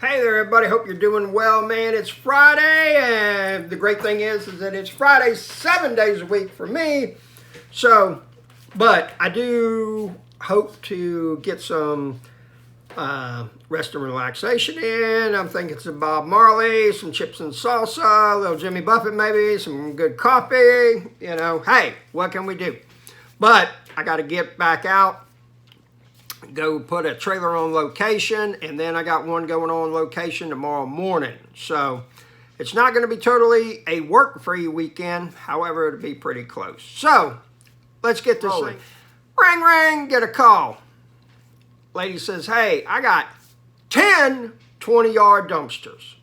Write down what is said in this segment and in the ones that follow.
Hey there, everybody. Hope you're doing well, man. It's Friday, and the great thing is that it's Friday 7 days a week for me. So, but I do hope to get some rest and relaxation in. I'm thinking some Bob Marley, some chips and salsa, a little Jimmy Buffett maybe, some good coffee. You know, hey, what can we do? But I got to get back out, go put a trailer on location, and then I got one going on location tomorrow morning. So it's not going to be totally a work-free weekend. However, it'll be pretty close. So let's get this thing. Ring, ring, get a call. Lady says, hey, I got 10 20-yard dumpsters.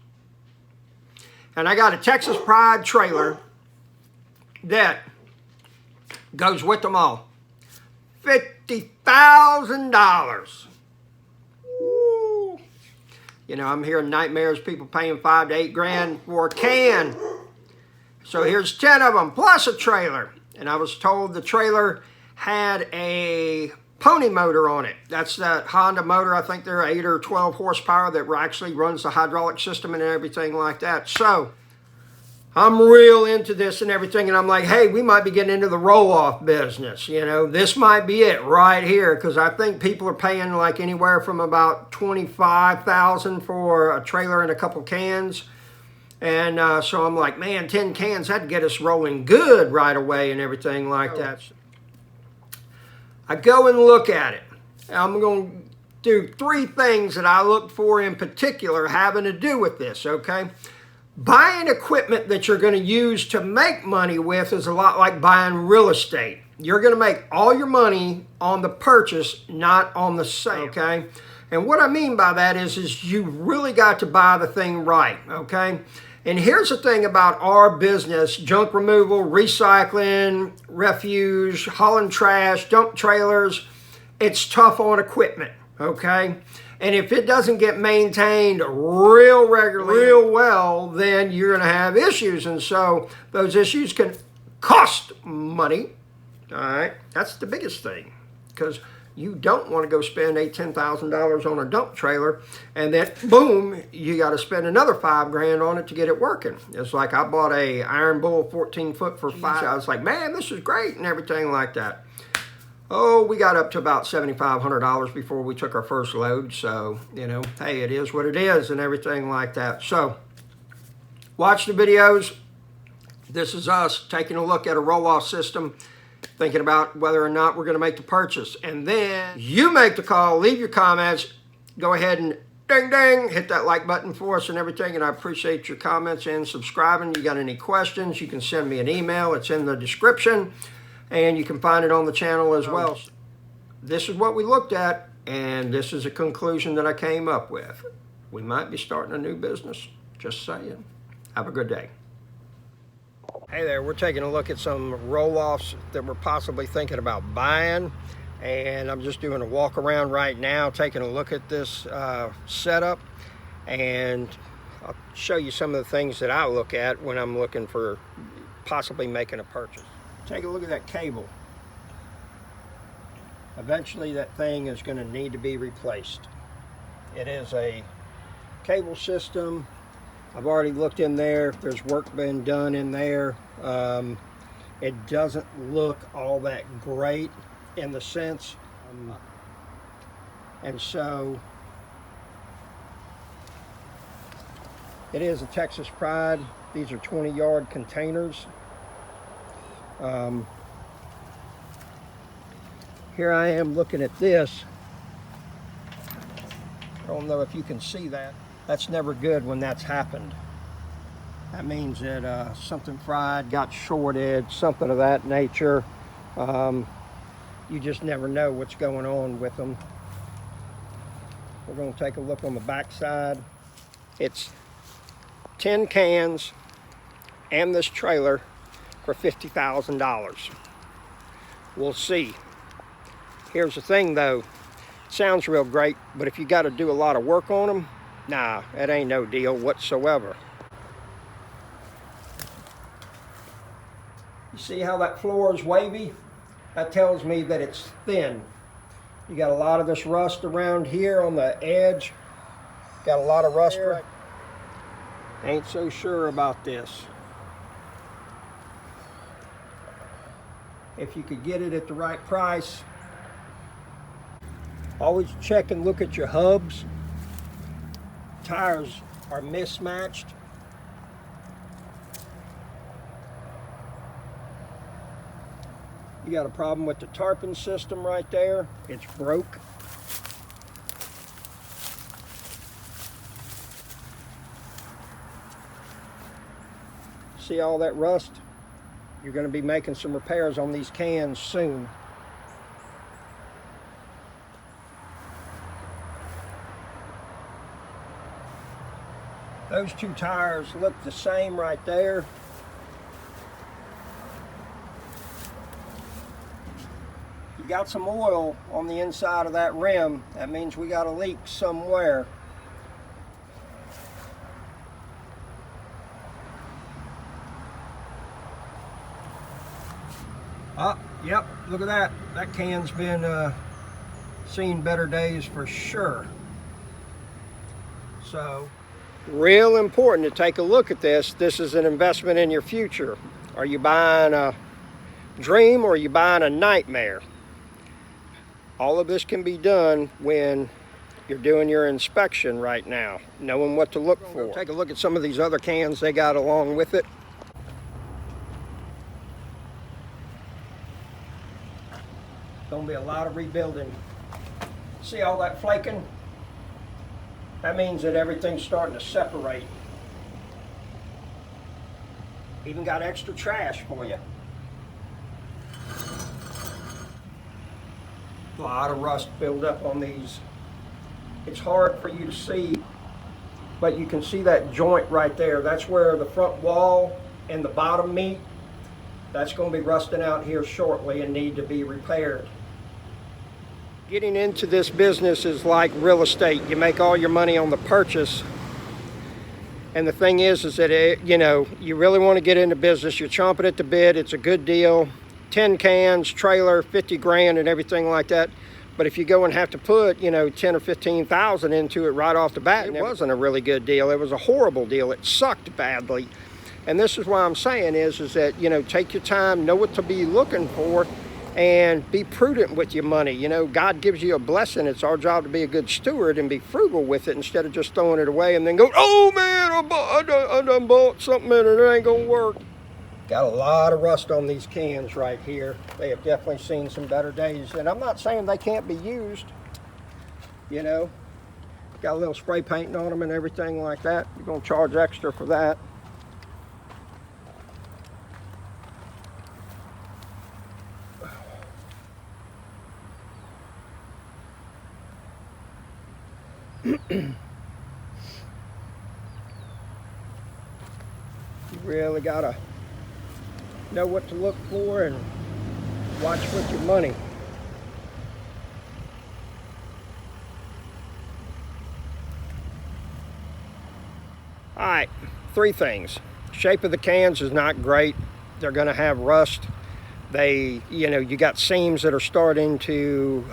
And I got a Texas Pride trailer that goes with them all. $50,000. You know, I'm hearing nightmares, people paying $5 to $8 grand for a can. So here's 10 of them, plus a trailer. And I was told the trailer had a pony motor on it. That's that Honda motor. I think they're 8 or 12 horsepower that actually runs the hydraulic system and everything like that. So I'm real into this and everything, and I'm like, hey, we might be getting into the roll-off business. You know, this might be it right here, because I think people are paying like anywhere from about $25,000 for a trailer and a couple cans. And so I'm like, man, 10 cans, that'd get us rolling good right away and everything like that. I go and look at it. I'm going to do 3 things that I look for in particular having to do with this, okay? Buying equipment that you're going to use to make money with is a lot like buying real estate. You're going to make all your money on the purchase, not on the sale, okay? And what I mean by that is you really got to buy the thing right, okay? And here's the thing about our business: junk removal, recycling, refuse, hauling trash, dump trailers. It's tough on equipment, okay? And if it doesn't get maintained real regularly, real well, then you're going to have issues. And so those issues can cost money. All right. That's the biggest thing, because you don't want to go spend $8,000, $10,000 on a dump trailer, and then boom, you got to spend another $5 grand on it to get it working. It's like I bought a Iron Bull 14 foot for $5. I was like, man, this is great and everything like that. Oh, we got up to about $7,500 before we took our first load. So, you know, hey, it is what it is and everything like that. So, watch the videos. This is us taking a look at a roll-off system, thinking about whether or not we're going to make the purchase. And then you make the call, leave your comments, go ahead and ding, ding, hit that like button for us and everything. And I appreciate your comments and subscribing. You got any questions, you can send me an email. It's in the description. And you can find it on the channel as well. This is what we looked at, and this is a conclusion that I came up with. We might be starting a new business. Just saying. Have a good day. Hey there, we're taking a look at some roll-offs that we're possibly thinking about buying. And I'm just doing a walk around right now, taking a look at this setup. And I'll show you some of the things that I look at when I'm looking for possibly making a purchase. Take a look at that cable. Eventually that thing is going to need to be replaced. It is a cable system. I've already looked in there. There's work been done in there. It doesn't look all that great in the sense. And so it is a Texas Pride. These are 20-yard containers. Here I am looking at this. I don't know if you can see that. That's never good when that's happened. That means that something fried, got shorted, something of that nature. You just never know what's going on with them. We're going to take a look on the back side. It's 10 cans and this trailer for $50,000. We'll see. Here's the thing though, it sounds real great, but if you got to do a lot of work on them, nah, that ain't no deal whatsoever. You see how that floor is wavy? That tells me that it's thin. You got a lot of this rust around here on the edge Got a lot of rust. Ain't so sure about this. If you could get it at the right price. Always check and look at your hubs. Tires are mismatched. You got a problem with the tarpon system right there. It's broke. See all that rust? You're going to be making some repairs on these cans soon. Those two tires look the same right there. You got some oil on the inside of that rim. That means we got a leak somewhere. Ah, yep, look at that. That can's been seen better days for sure. So, real important to take a look at this. This is an investment in your future. Are you buying a dream or are you buying a nightmare? All of this can be done when you're doing your inspection right now, knowing what to look for. Take a look at some of these other cans they got along with it. Gonna be a lot of rebuilding. See all that flaking? That means that everything's starting to separate. Even got extra trash for you. A lot of rust build up on these. It's hard for you to see, but you can see that joint right there. That's where the front wall and the bottom meet. That's going to be rusting out here shortly and need to be repaired. Getting into this business is like real estate. You make all your money on the purchase. And the thing is that, you really want to get into business. You're chomping at the bit. It's a good deal. 10 cans, trailer, 50 grand and everything like that. But if you go and have to put, 10 or 15,000 into it right off the bat, it wasn't a really good deal. It was a horrible deal. It sucked badly. And this is why I'm saying is that, take your time, know what to be looking for, and be prudent with your money. God gives you a blessing. It's our job to be a good steward and be frugal with it instead of just throwing it away and then go, oh man, I done bought something and it ain't gonna work. Got a lot of rust on these cans right here. They have definitely seen some better days. And I'm not saying they can't be used. Got a little spray painting on them and everything like that. You're gonna charge extra for that. You really gotta know what to look for and watch with your money. All right, 3 things. Shape of the cans is not great. They're gonna have rust. You got seams that are starting to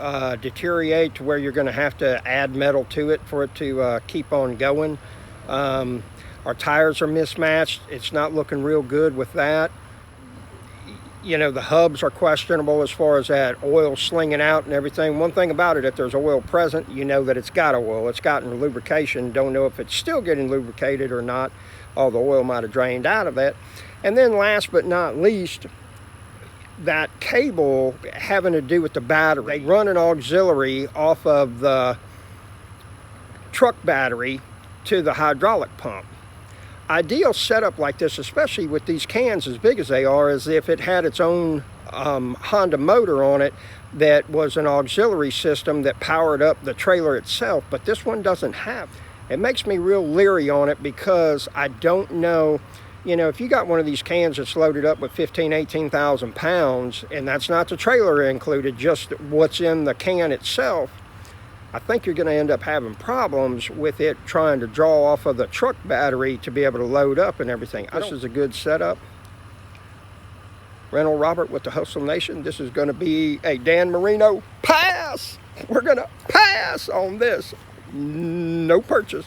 deteriorate to where you're going to have to add metal to it for it to keep on going. Our tires are mismatched. It's not looking real good with that. The hubs are questionable as far as that oil slinging out and everything. One thing about it, if there's oil present, you know that it's got oil. It's gotten lubrication. Don't know if it's still getting lubricated or not. All the oil might have drained out of that. And then last but not least, that cable having to do with the battery. They run an auxiliary off of the truck battery to the hydraulic pump. Ideal setup like this, especially with these cans as big as they are, is if it had its own Honda motor on it that was an auxiliary system that powered up the trailer itself, but this one doesn't have. It makes me real leery on it because I don't know. If you got one of these cans that's loaded up with 18,000 pounds, and that's not the trailer included, just what's in the can itself, I think you're going to end up having problems with it trying to draw off of the truck battery to be able to load up and everything. This is a good setup. Rental Robert with the Hustle Nation. This is going to be a Dan Marino pass. We're going to pass on this. No purchase.